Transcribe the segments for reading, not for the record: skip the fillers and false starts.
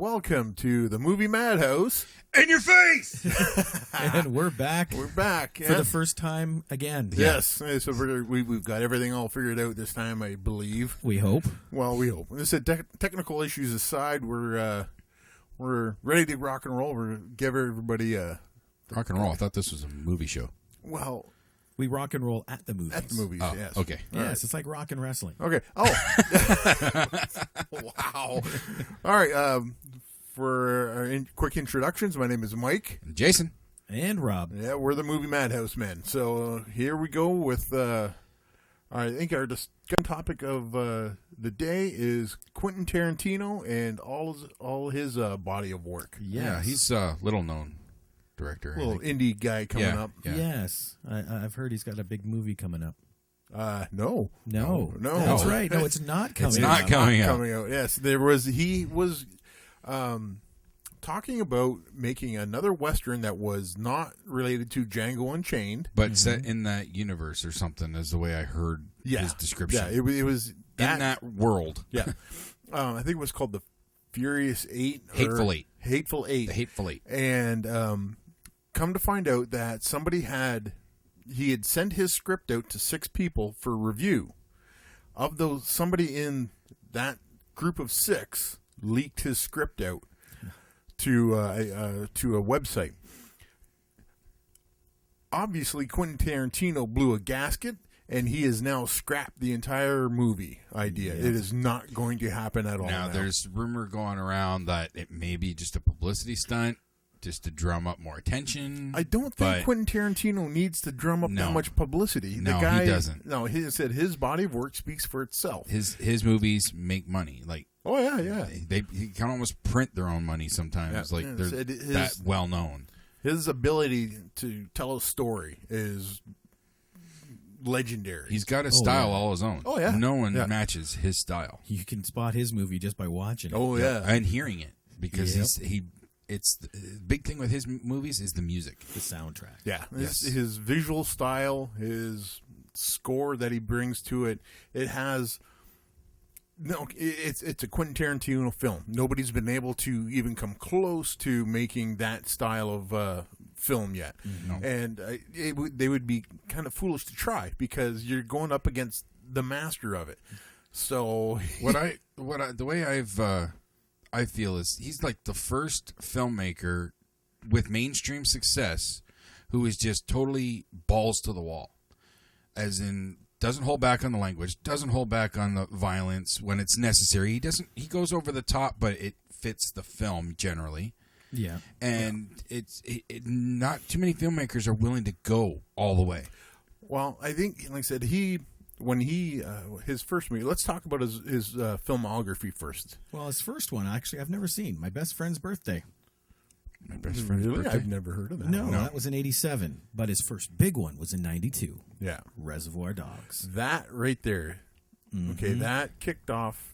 welcome to the movie Madhouse. In your face! And we're back. We're back. For the first time again. Yes. So we've got everything all figured out this time, I believe. We hope. Well, we hope. This is technical issues aside, we're ready to rock and roll. We're give everybody Rock and roll. I thought this was a movie show. well, We rock and roll at the movies. at the movies, Oh, yes. okay. Yes, right. it's like rock and wrestling. Okay. Oh. Wow. All right. For our quick introductions, my name is Mike. Jason. And Rob. Yeah, we're the movie Madhouse men. So here we go with, I think our discussion topic of the day is Quentin Tarantino and all his body of work. Yes. Yeah, he's a little-known director. Little indie guy coming up. Yeah. Yes. I've heard he's got a big movie coming up. No. No. No. That's No. right. No, it's not coming It's not out. coming out. Coming out. Yes, he was talking about making another Western that was not related to Django Unchained. But set in that universe or something is the way I heard his description. Yeah, it was in that world. Yeah. I think it was called the Furious Eight. Hateful Eight. Hateful Eight. The Hateful Eight. And come to find out that he had sent his script out to 6 people for review. Of those, somebody in that group of 6 leaked his script out to a website. Obviously, Quentin Tarantino blew a gasket, and he has now scrapped the entire movie idea. Yeah. It is not going to happen at all. Now, there's rumor going around that it may be just a publicity stunt, just to drum up more attention. I don't think Quentin Tarantino needs to drum up that much publicity. No, he doesn't. No, he said his body of work speaks for itself. His movies make money. Like, oh yeah. He can almost print their own money sometimes. Yeah. Like, they're that well known. His ability to tell a story is legendary. He's got a style all his own. Oh, yeah. No one Yeah. matches his style. You can spot his movie just by watching it. Oh yeah. And hearing it, because Yep. it's the big thing with his movies is the music. The soundtrack. Yeah, Yes. his visual style, his score that he brings to it, it's a Quentin Tarantino film. Nobody's been able to even come close to making that style of film yet, and they would be kind of foolish to try because you're going up against the master of it. So the way I feel is he's like the first filmmaker with mainstream success who is just totally balls to the wall, as in doesn't hold back on the language, doesn't hold back on the violence when it's necessary. He goes over the top, but it fits the film generally. Yeah. And it's not too many filmmakers are willing to go all the way. Well, I think, like I said, his first movie. Let's talk about his filmography first. Well, his first one, actually, I've never seen. My Best Friend's Birthday. My best friend's birthday. I've never heard of that. No, that was in 87. But his first big one was in 92. Yeah, Reservoir Dogs. that right there. Okay, that kicked off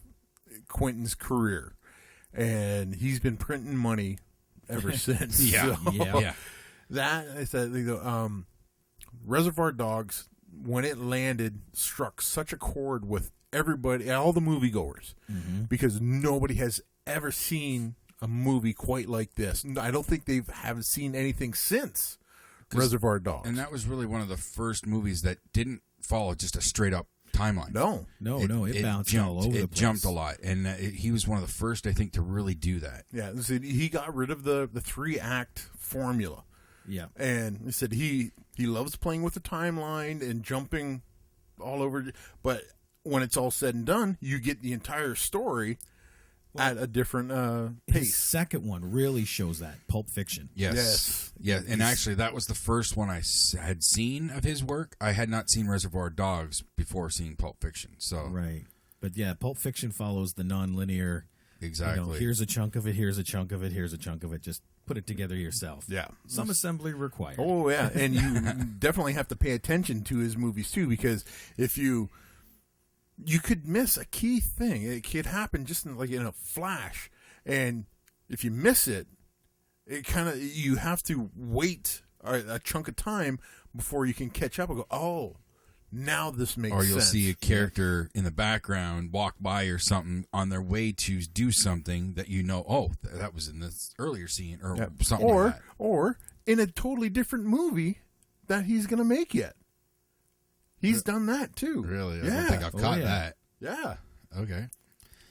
Quentin's career, and he's been printing money ever since. Yeah. So, Yeah. that I said, Reservoir Dogs, when it landed, struck such a chord with everybody, all the moviegoers, because nobody has ever seen a movie quite like this. I don't think they haven't seen anything since Reservoir Dogs. And that was really one of the first movies that didn't follow just a straight up timeline. No. It bounced all over the place. It jumped a lot, and he was one of the first, I think, to really do that. Yeah, he got rid of the 3-act formula. Yeah. And he said he loves playing with the timeline and jumping all over. But when it's all said and done, you get the entire story at a different His pace. second one really shows that. Pulp Fiction. Yes. Yeah, and actually, that was the first one I had seen of his work. I had not seen Reservoir Dogs before seeing Pulp Fiction. So Right. But yeah, Pulp Fiction follows the non-linear. Exactly. Here's a chunk of it, here's a chunk of it, here's a chunk of it. Just put it together yourself. Yeah. Some assembly required. Oh, yeah. And you definitely have to pay attention to his movies, too, because if you could miss a key thing. It could happen just in a flash. And if you miss it, you have to wait a chunk of time before you can catch up and go, oh, now this makes Or you'll sense. see a character in the background walk by or something on their way to do something that that was in this earlier scene or something like that. Or in a totally different movie that he's going to make yet. He's done that too. Really? I Yeah. don't think I've caught that. Yeah. Okay.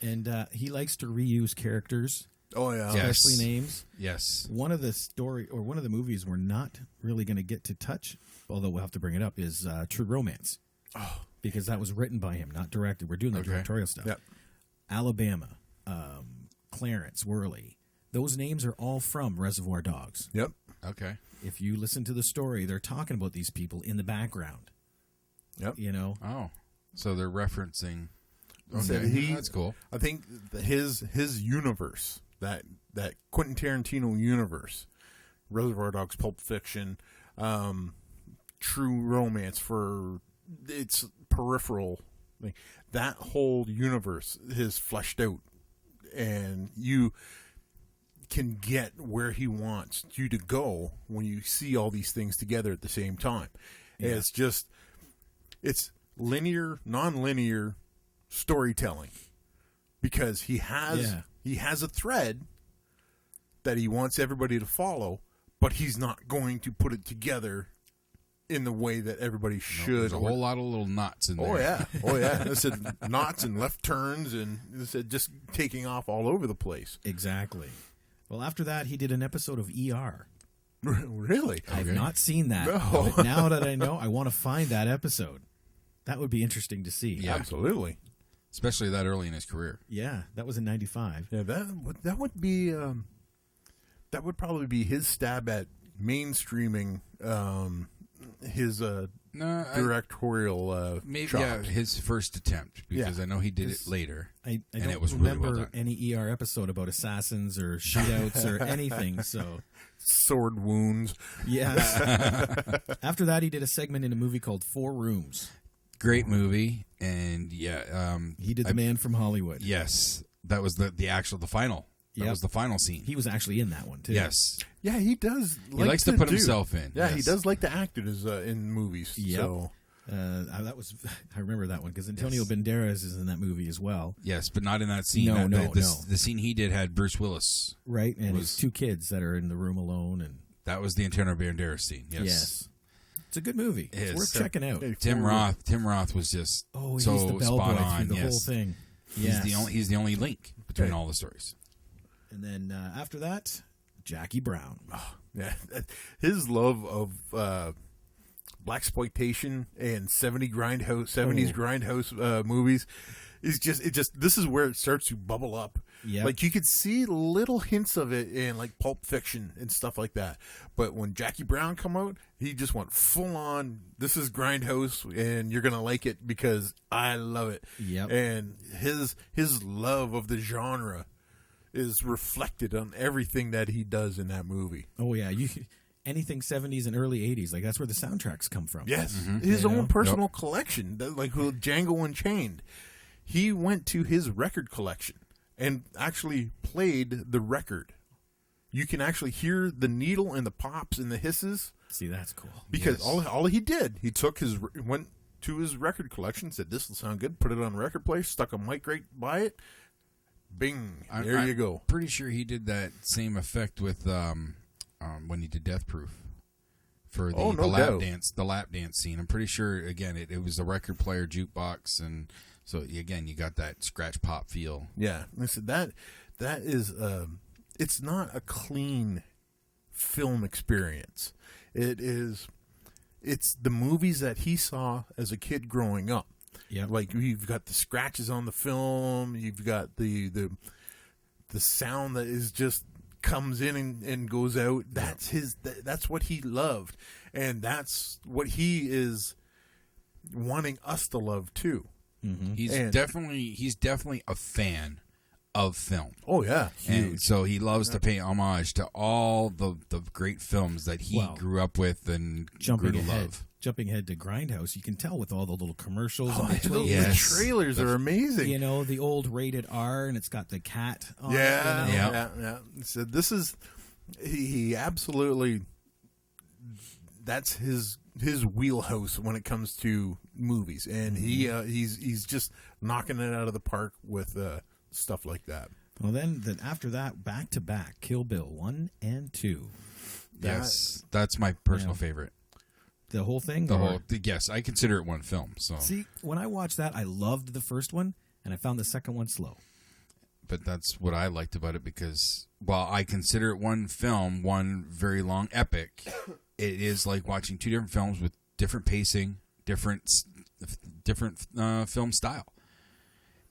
And he likes to reuse characters, Oh, yeah. especially Yes. names. Yes. One of the movies we're not really going to get to touch, although we'll have to bring it up, is True Romance. Oh. Because that was written by him, not directed. We're doing the directorial stuff. Yep. Alabama, Clarence, Worley. Those names are all from Reservoir Dogs. Yep. Okay. If you listen to the story, they're talking about these people in the background. Yep. You know? Oh. So they're referencing. So Okay. That's cool. I think his universe, that Quentin Tarantino universe, Reservoir Dogs, Pulp Fiction, True Romance for its peripheral, that whole universe is fleshed out, and you can get where he wants you to go when you see all these things together at the same time. Yeah. It's linear, non-linear storytelling, because he has a thread that he wants everybody to follow, but he's not going to put it together in the way that everybody should. There's a whole lot of little knots in there. Oh yeah. I said knots and left turns, and I said just taking off all over the place. Exactly. Well, after that, he did an episode of ER. Really? I've not seen that. No. But now that I know, I want to find that episode. That would be interesting to see. Yeah. Absolutely. Especially that early in his career. Yeah, that was in 95. Yeah, that would be that would probably be his stab at mainstreaming his directorial Maybe chops. his first attempt, because Yeah. I know he did it later. I And don't it was really remember well done. any ER episode about assassins or shootouts or anything. So, Sword wounds. yes. After that, he did a segment in a movie called 4 Rooms. Great movie, and He did The Man from Hollywood. yes, that was the final. That Yep. was the final scene. He was actually in that one, too. Yes, Yeah, he does. he likes to put himself in. Yeah, he Yes. does like to act it as in movies. Yep. So I remember that one because Antonio Banderas is in that movie as well. Yes, but not in that scene. No. The scene he did had Bruce Willis. Right, and his 2 kids that are in the room alone. And That was the Antonio Banderas scene. Yes. It's a good movie. It It's is. worth checking out. Tim Roth was just Oh, so he's the bellboy spot on. through the yes. whole thing. He's the only link between Hey. all the stories. And then after that, Jackie Brown. yeah, his love of blaxploitation and 70s grindhouse movies is just this is where it starts to bubble up. Yep. Like you could see little hints of it in like Pulp Fiction and stuff like that. But when Jackie Brown come out, he just went full on. This is Grindhouse, and you're gonna like it because I love it. Yep. And his love of the genre is reflected on everything that he does in that movie. Oh yeah, anything 70s and early 80s, like that's where the soundtracks come from. Yes, his You know? own personal collection, like Django Unchained. He went to his record collection and actually played the record. You can actually hear the needle and the pops and the hisses See, that's cool. because Yes. all he did, he went to his record collection, said this will sound good, put it on record player, stuck a mic right by it, bing, there you go. Pretty sure he did that same effect with when he did Death Proof for the, Oh, no lap doubt. the lap dance scene. I'm pretty sure again it was a record player jukebox, and so again you got that scratch pop feel. Yeah, listen, that is it's not a clean film experience. It's the movies that he saw as a kid growing up. Yeah, Like you've got the scratches on the film, you've got the sound that is just comes in and goes out. That's that's what he loved, and that's what he is wanting us to love too. He's And- definitely a fan of film. Oh yeah, And so he loves to pay homage to all the great films that he Wow. grew up with and jumping grew to ahead. love. Jumping ahead to Grindhouse, you can tell with all the little commercials Oh, in between. the Yes. trailers are amazing. You know, the old rated R, and it's got the cat on Yeah, it. You know? Yeah. So this is he absolutely. That's his his wheelhouse when it comes to movies, and he's just knocking it out of the park with stuff like that. Well, then after that, back to back, Kill Bill 1 and 2. Yes, that's my personal favorite. The whole thing? Yes, I consider it one film. So see, when I watched that, I loved the first one, and I found the second one slow. But that's what I liked about it because, while I consider it one film, one very long epic, it is like watching two different films with different pacing, different film style.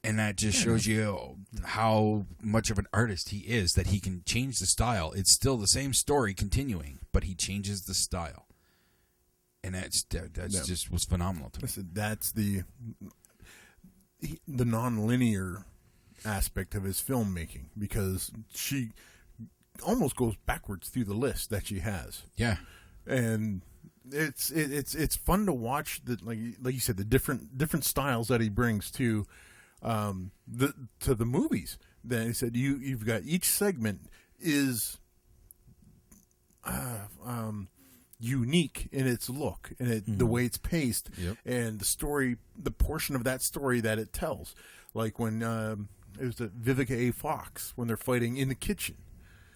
And that just shows you how much of an artist he is, that he can change the style. It's still the same story continuing, but he changes the style. And that's just was phenomenal to me. Listen, that's the non-linear aspect of his filmmaking, because she almost goes backwards through the list that she has. Yeah, and it's fun to watch like you said, the different styles that he brings to the movies. Then he said you've got each segment is unique in its look and the way it's paced, and the story, the portion of that story that it tells. Like when it was the Vivica A. Fox when they're fighting in the kitchen.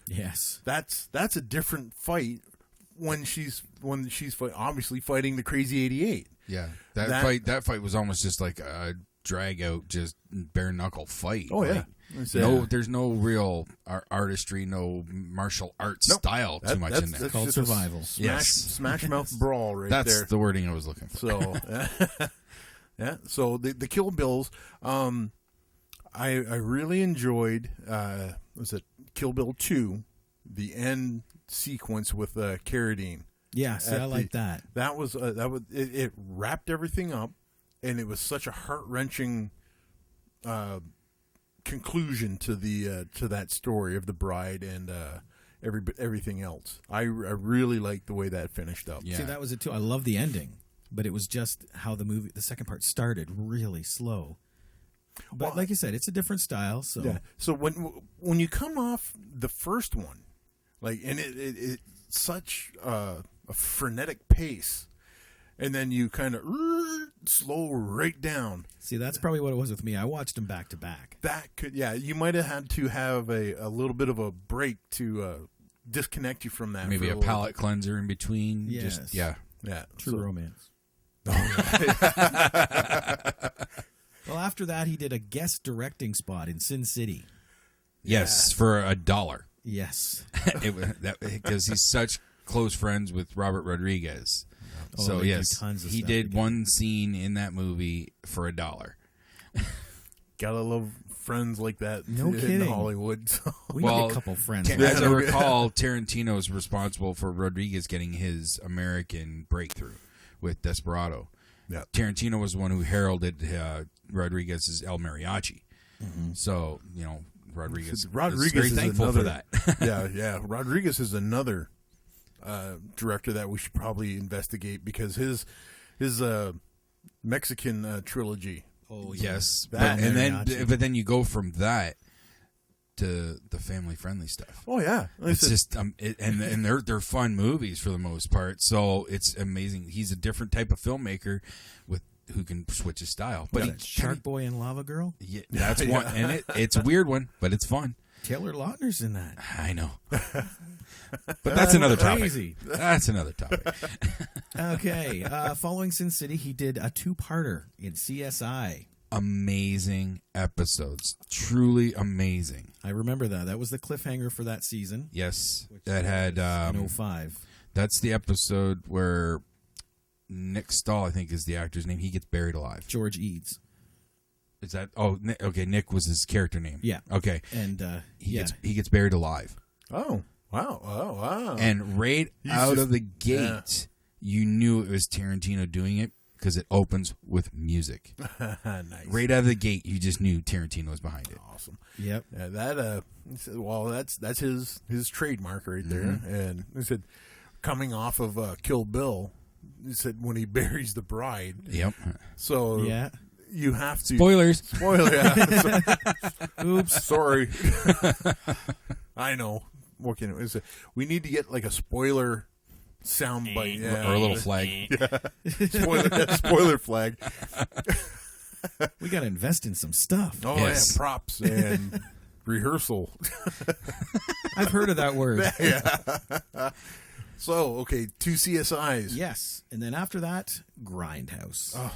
Yes, that's a different fight when she's obviously fighting the Crazy 88. Yeah, that fight was almost just like a drag out, just bare knuckle fight. Oh yeah. There's no real artistry, no martial arts style too much in there. It's called survival. Smash mouth brawl right there. That's the wording I was looking for. So, yeah. So the Kill Bills, I really enjoyed. Was it Kill Bill 2, the end sequence with Carradine? Yeah, see, I like that. That was it wrapped everything up, and it was such a heart-wrenching conclusion to that story of the bride and everything else. I really liked the way that finished up. Yeah. See, that was it too. I love the ending, but it was just how the second part started really slow. But like you said, it's a different style. So yeah. So when you come off the first one, like, and it's such a frenetic pace, and then you kind of slow right down. See, that's probably what it was with me. I watched them back to back. That could, you might have had to have a little bit of a break to disconnect you from that. Maybe a palate cleanser in between. Yes. Just, yeah. True romance. Well, after that, he did a guest directing spot in Sin City. Yes, for $1. Yes. Because he's such close friends with Robert Rodriguez. Oh, so yes, he did together. one scene in that movie for $1. Gotta love friends like that. No in kidding. Hollywood. So. We need a couple friends. As I recall, Tarantino is responsible for Rodriguez getting his American breakthrough with Desperado. Yeah. Tarantino was the one who heralded Rodriguez's El Mariachi. Mm-hmm. So Rodriguez is very thankful for that. yeah. Rodriguez is another director that we should probably investigate, because his Mexican trilogy. Oh yes, but then you go from that to the family friendly stuff. Oh yeah, it's just and they're fun movies for the most part. So it's amazing. He's a different type of filmmaker who can switch his style. But Shark Boy and Lava Girl. Yeah, that's one, and it's a weird one, but it's fun. Taylor Lautner's in that. I know. But that's another topic. That's another topic. Okay. Following Sin City, he did a two-parter in CSI. Amazing episodes. Truly amazing. I remember that. That was the cliffhanger for that season. Yes. That had... in 05. That's the episode where Nick Stahl, I think is the actor's name, he gets buried alive. George Eads. Is that... Oh, okay. Nick was his character name. Yeah. Okay. And he gets buried alive. Oh. Wow. Oh, wow. And out of the gate, you knew it was Tarantino doing it because it opens with music. Nice. Right out of the gate, you just knew Tarantino was behind it. Awesome. Yep. Yeah, that's his trademark right there. Mm-hmm. And he said, coming off of Kill Bill, he said when he buries the bride. Yep. So you have to spoilers. Oops, sorry. I know. What can we need to get like a spoiler soundbite, yeah. Or a little flag. Spoiler flag. We got to invest in some stuff. Oh Yes. yeah, props and rehearsal. I've heard of that word. So, okay, 2 CSIs. Yes. And then after that, Grindhouse. Oh.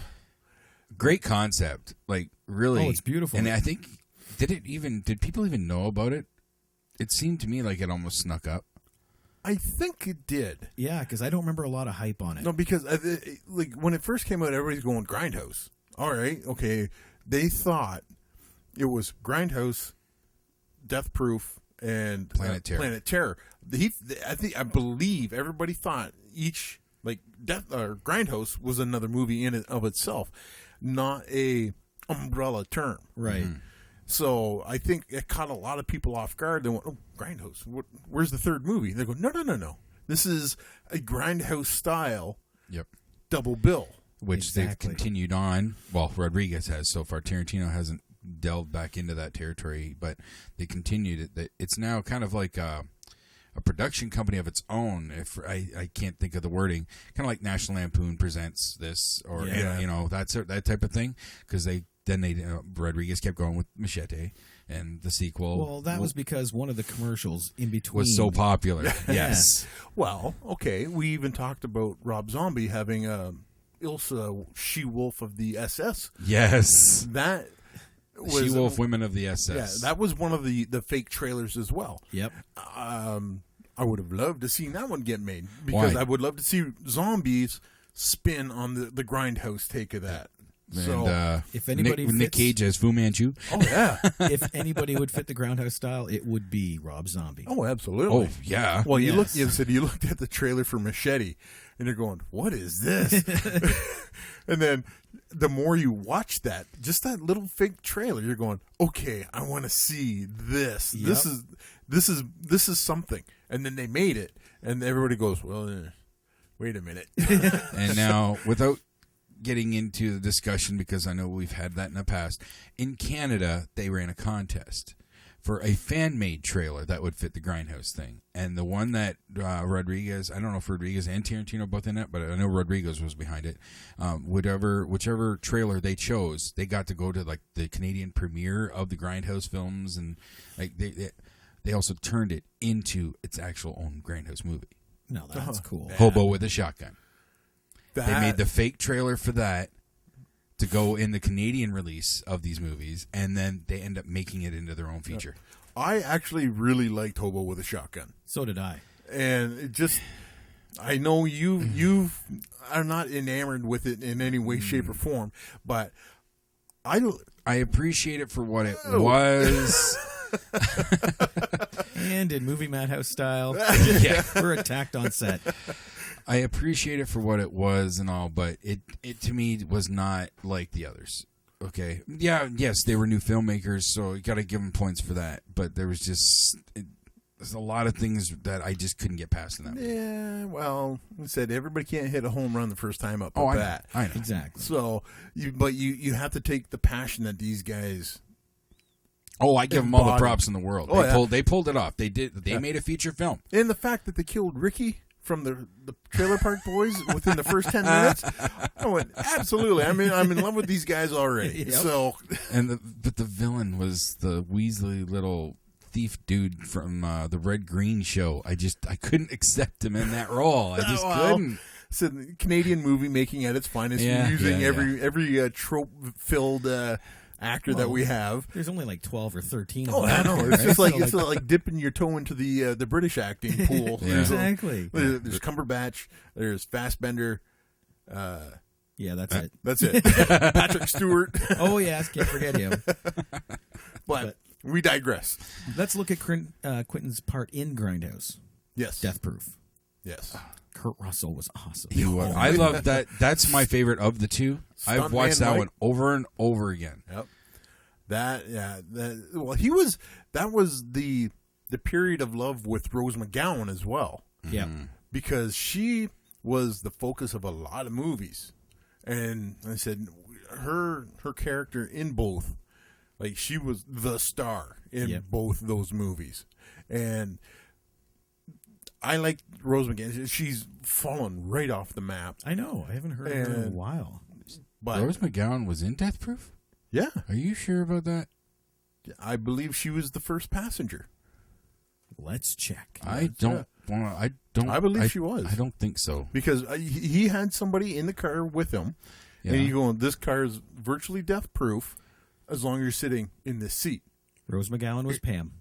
Great concept. Like, really. Oh, it's beautiful. And I think, did people even know about it? It seemed to me like it almost snuck up. I think it did. Yeah, because I don't remember a lot of hype on it. No, because like when it first came out, everybody's going Grindhouse. All right, okay. They thought it was Grindhouse, Death Proof, and Planet Terror. Planet Terror. I believe everybody thought each like Death or Grindhouse was another movie in and of itself, not a umbrella term. Right. Mm-hmm. So I think it caught a lot of people off guard. They went, "Oh, Grindhouse. Where's the third movie?" They go, "No. This is a Grindhouse style Yep. double bill." Which Exactly. they've continued on. Well, Rodriguez has so far. Tarantino hasn't delved back into that territory, but they continued it. It's now kind of like a production company of its own. If I can't think of the wording, kind of like National Lampoon presents this, or Yeah. that type of thing. Because Rodriguez kept going with Machete, and the sequel. Well, that was because one of the commercials in between was so popular. Yes. Well, okay. We even talked about Rob Zombie having Ilsa She-Wolf of the SS. Yes. That was She-Wolf Women of the Yeah, SS. that was one of the fake trailers as well. Yep. I would have loved to see that one get made because Why? I would love to see Zombies spin on the Grindhouse take of that. So, And if anybody Nick fits- Cage as Fu Manchu. oh yeah, If anybody would fit the Grindhouse style, it would be Rob Zombie. oh absolutely. Oh yeah. Well, you Yes. looked at the trailer for Machete, and you're going, "What is this?" And then the more you watch that, just that little fake trailer, you're going, "Okay, I want to see this. Yep. This is something." And then they made it, and everybody goes, "Well, wait a minute." And now, without getting into the discussion, because I know we've had that in the past, in Canada, they ran a contest for a fan-made trailer that would fit the Grindhouse thing. And the one that Rodriguez, I don't know if Rodriguez and Tarantino both in it, but I know Rodriguez was behind it. Whichever trailer they chose, they got to go to like the Canadian premiere of the Grindhouse films, and like they also turned it into its actual own Grindhouse movie. No, that's cool. Hobo with a Shotgun. They That- made the fake trailer for that to go in the Canadian release of these movies, and then they end up making it into their own feature. I actually really liked Hobo with a Shotgun, So did I. and it just. I know you are not enamored with it in any way, shape, or form, but I appreciate it for what it was. And in movie Madhouse style, Yeah. we're attacked on set. I appreciate it for what it was and all, but it to me was not like the others. Okay. Yeah, yes, they were new filmmakers, so you got to give them points for that. But there was just there's a lot of things that I just couldn't get past in that movie. Yeah, well, I said everybody can't hit a home run the first time up Oh, at I bat. know. Exactly. So, you have to take the passion that these guys. Oh, I give them all the Embodied. props in the world. Oh, They pulled it off. They made a feature film. And the fact that they killed Ricky from the Trailer Park Boys within the first 10 minutes, I went, absolutely. I mean, I'm in love with these guys already. Yep. So, But the villain was the Weasley little thief dude from the Red Green show. I couldn't accept him in that role. I just couldn't. So the Canadian movie making at its finest, Yeah, using yeah, every trope-filled actor that we have. There's only like 12 or 13 of Oh, them. I know. out there, It's just right? like So, like dipping your toe into the British acting pool. Yeah. Exactly. There's Cumberbatch. There's Fassbender. Yeah, that's it. That's it. Patrick Stewart. Oh, yes, can't forget him. But we digress. Let's look at Quentin's part in Grindhouse. Yes. Death Proof. Yes. Kurt Russell was awesome. I love that. That's my favorite of the two. I've watched that Mike. one over and over again. Yep. That was the period of love with Rose McGowan as well. Yeah. Because she was the focus of a lot of movies. And I said her character in both, like she was the star in Yep. both those movies. And I like Rose McGowan. She's fallen right off the map. I know. I haven't heard of her in a while. But Rose McGowan was in Death Proof? yeah, Are you sure about that? I believe she was the first passenger. Let's check. I don't want to. I don't. I believe she was. I don't think so. Because he had somebody in the car with him, and he's going, this car is virtually death-proof as long as you're sitting in this seat. Rose McGowan was Pam.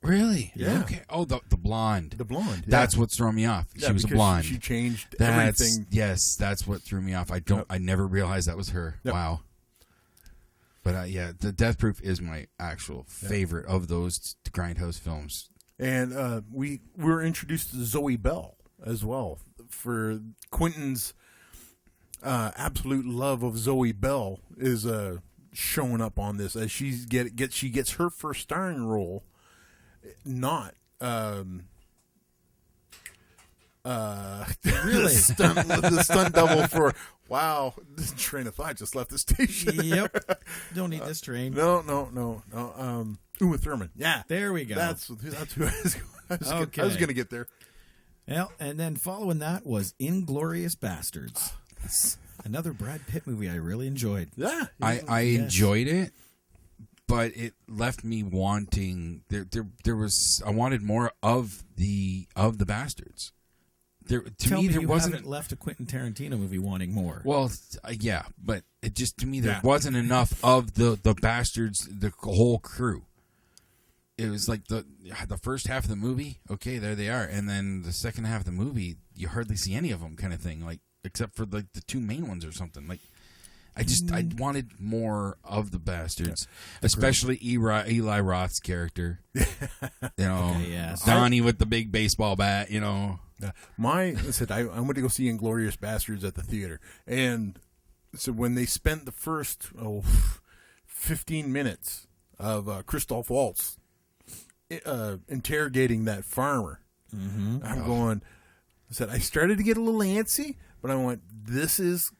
Really? Yeah. Okay. Oh, the blonde. The blonde. That's what's throwing me off. Yeah, She was a because blonde. She changed That's, everything. Yes, that's what threw me off. I don't. Yep. I never realized that was her. Yep. Wow. But yeah, the Death Proof is my actual favorite of those Grindhouse films. And we were introduced to Zoe Bell as well. For Quentin's absolute love of Zoe Bell is showing up on this as she gets her first starring role. Not Really? the stunt double for this train of thought just left the station. Yep. Don't need this train. No. Uma Thurman. Yeah, There we go. that's who I was. Okay. I was going to get there. Well, and then following that was Inglorious Bastards. Another Brad Pitt movie I really enjoyed. Yeah, I Yes. enjoyed it, but it left me wanting. There was. I wanted more of the Bastards. Tell me there you wasn't. haven't left a Quentin Tarantino movie wanting more. Well, yeah, but it just to me there Yeah. wasn't enough of the Bastards, the whole crew. It was like the first half of the movie, okay, there they are, and then the second half of the movie, you hardly see any of them, kind of thing, like except for like the two main ones or something. Like, I wanted more of the Bastards, especially Eli Roth's character. You know, Okay, yes. Donnie with the big baseball bat. You know, I said I went to go see Inglorious Bastards at the theater, and so when they spent the first 15 minutes of Christoph Waltz interrogating that farmer, I'm going. I said I started to get a little antsy, but I went, this is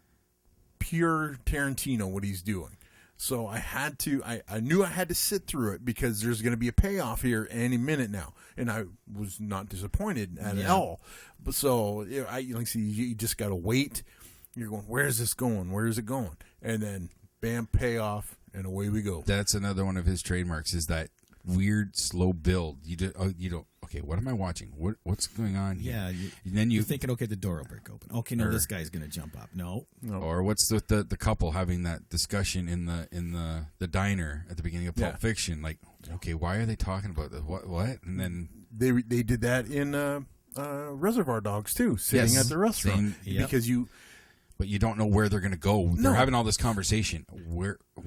pure Tarantino what he's doing. So I had to. I knew I had to sit through it because there's going to be a payoff here any minute now, and I was not disappointed at all. But so you just got to wait. You're going, where is this going? Where is it going? And then bam, payoff, and away we go. that's another one of his trademarks is that weird slow build. You don't. Okay, what am I watching? What's going on here? Yeah, And then you're thinking, okay, the door will break open. Okay, no, Or- this guy's going to jump up. No. Or what's with the couple having that discussion in the diner at the beginning of Pulp Fiction? Like, okay, why are they talking about this? What? And then They did that in Reservoir Dogs too, sitting Yes, at the restaurant same- Yep. because but you don't know where they're going to go. No. They're having all this conversation.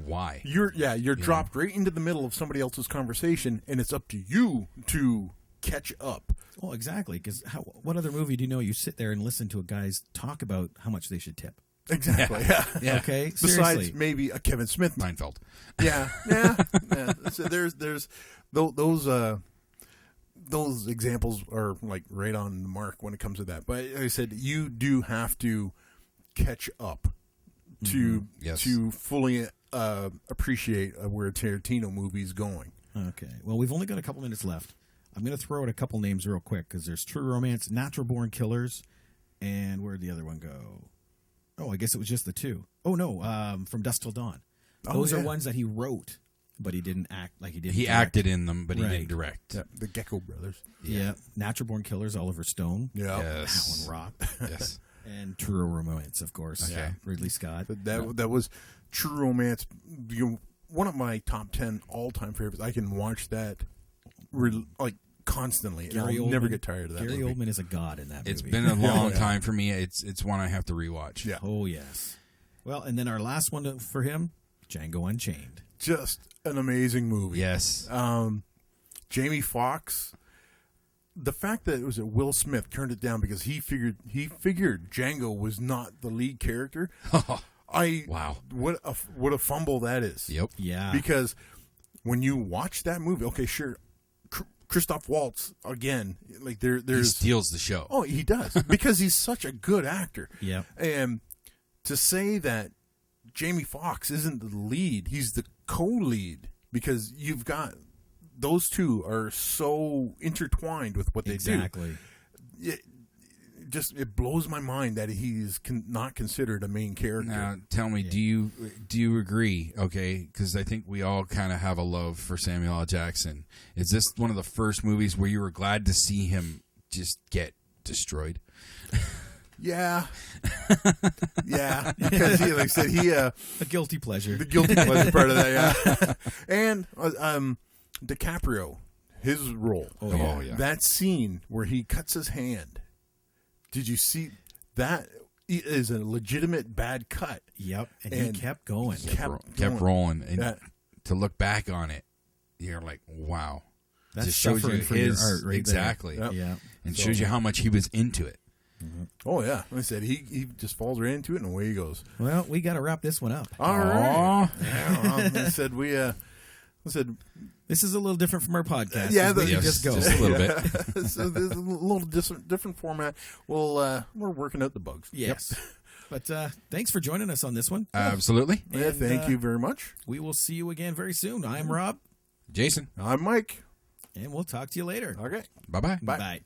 Why? you're dropped right into the middle of somebody else's conversation, and it's up to you to catch up. Well, exactly, because what other movie do you know you sit there and listen to a guy's talk about how much they should tip? Exactly. Yeah. Okay, Besides seriously. maybe a Kevin Smith. Seinfeld. Yeah. So there's those examples are like right on the mark when it comes to that. But like I said, you do have to catch up to Yes. to fully appreciate where a Tarantino movie is going. Okay, well, we've only got a couple minutes left. I'm going to throw out a couple names real quick because there's True Romance, Natural Born Killers, and where'd the other one go? Oh, I guess it was just the two. Oh, no, From Dusk Till Dawn. Those are ones that he wrote, but he didn't act like he did. He acted in them, but he Right. didn't direct. Yeah, the Gecko Brothers. Yeah. Natural Born Killers, Oliver Stone. Yeah. Yes. That one rocked. Yes. And True Romance, of course. Okay. Ridley Scott. But that was True Romance. One of my top 10 all-time favorites. I can watch that like constantly, and I'll never get tired of that Gary movie. Oldman is a god in that movie. It's been a long time for me. It's one I have to rewatch. Yeah. Oh, yes. Well, and then our last one for him, Django Unchained. Just an amazing movie. Yes. Jamie Foxx. The fact that it was Will Smith turned it down because he figured Django was not the lead character. Wow. What a fumble that is. Yep. Yeah. Because when you watch that movie, okay, sure, Christoph Waltz again, like He there's steals the show. oh he does because he's such a good actor. Yep. And to say that Jamie Foxx isn't the lead, he's the co-lead because you've got those two are so intertwined with what they do. Exactly. it blows my mind that he's not considered a main character. Now, tell me, do you agree? Okay, because I think we all kind of have a love for Samuel L. Jackson. Is this one of the first movies where you were glad to see him just get destroyed? Yeah, yeah. Because like I said, a guilty pleasure. The guilty pleasure part of that, yeah. And DiCaprio, his role. Oh yeah. That scene where he cuts his hand. Did you see that? Is a legitimate bad cut. Yep, and he kept going. Kept rolling. And to look back on it, you're like, wow. That just shows you for his your art right exactly. There. Yep. Yeah, and shows you how much he was into it. Mm-hmm. Oh yeah, like I said, he just falls right into it, and away he goes. Well, we got to wrap this one up. All right. Yeah, I said this is a little different from our podcast. Yeah, just go just a little bit. So there's a little different format. We're working out the bugs. Yes. Yep. But thanks for joining us on this one. Absolutely. Yeah, thank you very much. We will see you again very soon. I'm Rob. Jason. I'm Mike. And we'll talk to you later. Okay. Bye-bye. Bye.